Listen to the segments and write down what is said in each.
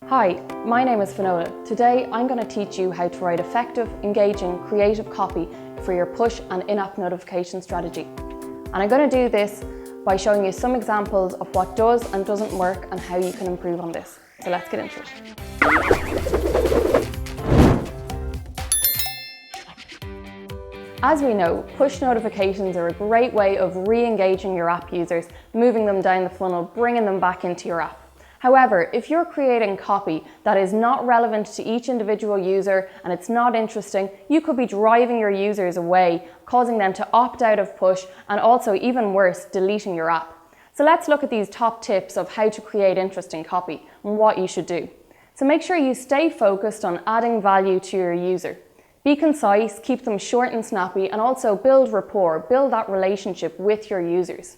Hi, my name is Finola. Today I'm going to teach you how to write effective, engaging, creative copy for your push and in-app notification strategy. And I'm going to do this by showing you some examples of what does and doesn't work and how you can improve on this. So let's get into it. As we know, push notifications are a great way of re-engaging your app users, moving them down the funnel, bringing them back into your app. However, if you're creating copy that is not relevant to each individual user and it's not interesting, you could be driving your users away, causing them to opt out of push and also, even worse, deleting your app. So let's look at these top tips of how to create interesting copy and what you should do. So make sure you stay focused on adding value to your user. Be concise, keep them short and snappy, and also build rapport, build that relationship with your users.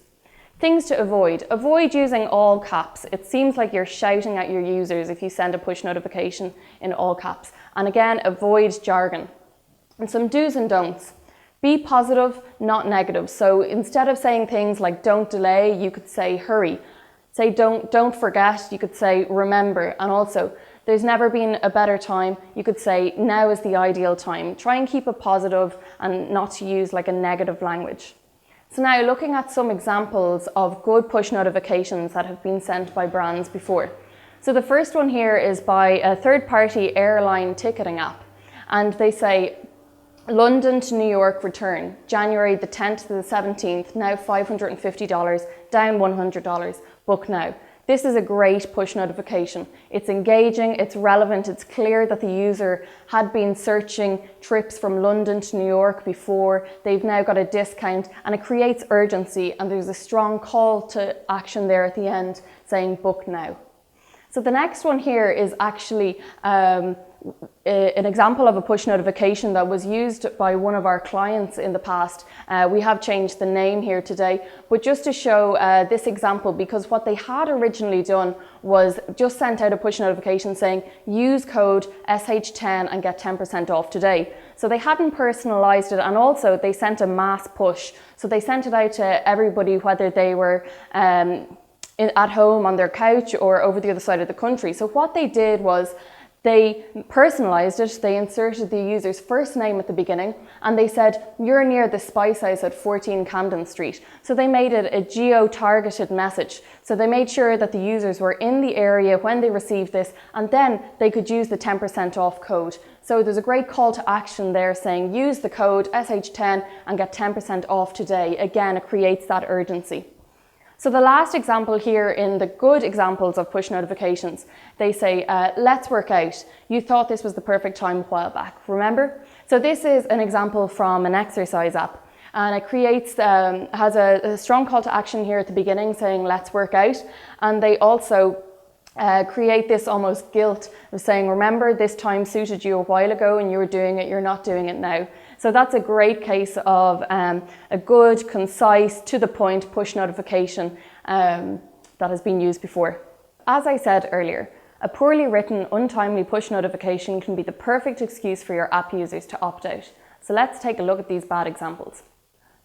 Things to avoid. Avoid using all caps. It seems like you're shouting at your users if you send a push notification in all caps. And again, avoid jargon. And some do's and don'ts. Be positive, not negative. So instead of saying things like don't delay, you could say hurry. Say don't forget, you could say remember. And also, there's never been a better time, you could say now is the ideal time. Try and keep it positive and not to use like a negative language. So now looking at some examples of good push notifications that have been sent by brands before. So the first one here is by a third-party airline ticketing app. And they say, London to New York return, January the 10th to the 17th, now $550, down $100, book now. This is a great push notification. It's engaging, it's relevant, it's clear that the user had been searching trips from London to New York before. They've now got a discount and it creates urgency, and there's a strong call to action there at the end saying book now. So the next one here is actually an example of a push notification that was used by one of our clients in the past. We have changed the name here today, but just to show this example, because what they had originally done was just sent out a push notification saying use code SH10 and get 10% off today. So they hadn't personalized it, and also they sent a mass push. So they sent it out to everybody, whether they were at home on their couch or over the other side of the country. So what they did was they personalized it. They inserted the user's first name at the beginning and they said, you're near the Spice House at 14 Camden Street. So they made it a geo-targeted message. So they made sure that the users were in the area when they received this, and then they could use the 10% off code. So there's a great call to action there saying use the code SH10 and get 10% off today. Again, it creates that urgency. So the last example here in the good examples of push notifications, they say, let's work out. You thought this was the perfect time a while back, remember? So this is an example from an exercise app, and it creates, has a strong call to action here at the beginning saying, let's work out. And they also create this almost guilt of saying, remember this time suited you a while ago and you were doing it, you're not doing it now. So that's a great case of a good, concise, to the point push notification that has been used before. As I said earlier, a poorly written, untimely push notification can be the perfect excuse for your app users to opt out. So let's take a look at these bad examples.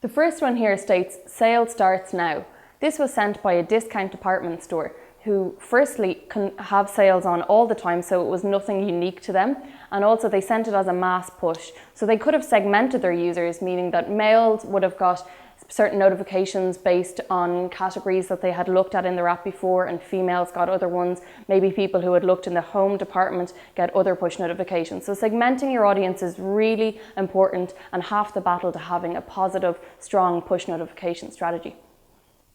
The first one here states, sale starts now. This was sent by a discount department store who firstly can have sales on all the time, so it was nothing unique to them. And also they sent it as a mass push. So they could have segmented their users, meaning that males would have got certain notifications based on categories that they had looked at in their app before, and females got other ones. Maybe people who had looked in the home department get other push notifications. So segmenting your audience is really important and half the battle to having a positive, strong push notification strategy.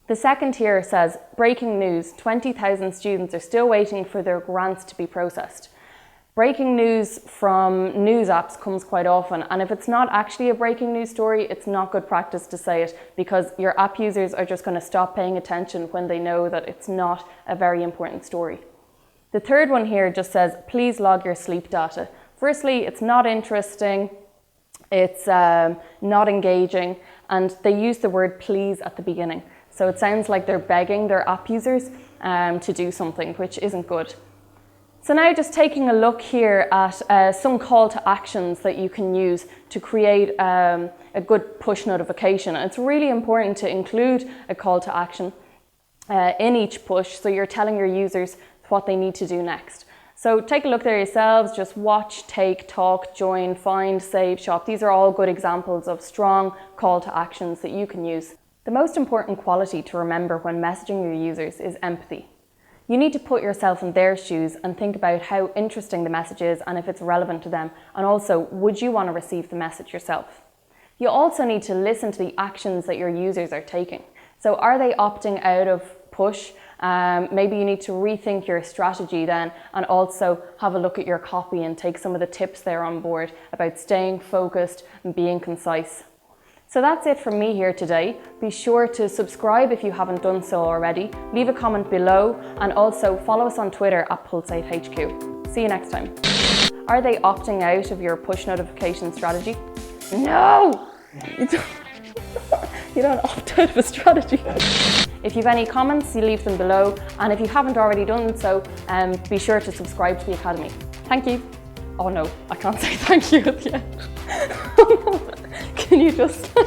The second here says, breaking news, 20,000 students are still waiting for their grants to be processed. Breaking news from news apps comes quite often, and if it's not actually a breaking news story, it's not good practice to say it, because your app users are just going to stop paying attention when they know that it's not a very important story. The third one here just says, please log your sleep data. Firstly, it's not interesting, it's not engaging, and they use the word please at the beginning. So it sounds like they're begging their app users to do something, which isn't good. So now just taking a look here at some call to actions that you can use to create a good push notification. And it's really important to include a call to action in each push, so you're telling your users what they need to do next. So take a look there yourselves, just watch, take, talk, join, find, save, shop. These are all good examples of strong call to actions that you can use. The most important quality to remember when messaging your users is empathy. You need to put yourself in their shoes and think about how interesting the message is and if it's relevant to them, and also, would you want to receive the message yourself? You also need to listen to the actions that your users are taking. So are they opting out of push? Maybe you need to rethink your strategy then, and also have a look at your copy and take some of the tips there on board about staying focused and being concise. So that's it from me here today. Be sure to subscribe if you haven't done so already, leave a comment below, and also follow us on Twitter at Pulsate HQ. See you next time. Are they opting out of your push notification strategy? No! You don't opt out of a strategy. If you have any comments, you leave them below, and if you haven't already done so, be sure to subscribe to the Academy. Thank you. Oh no, I can't say thank you at the end. Can you just say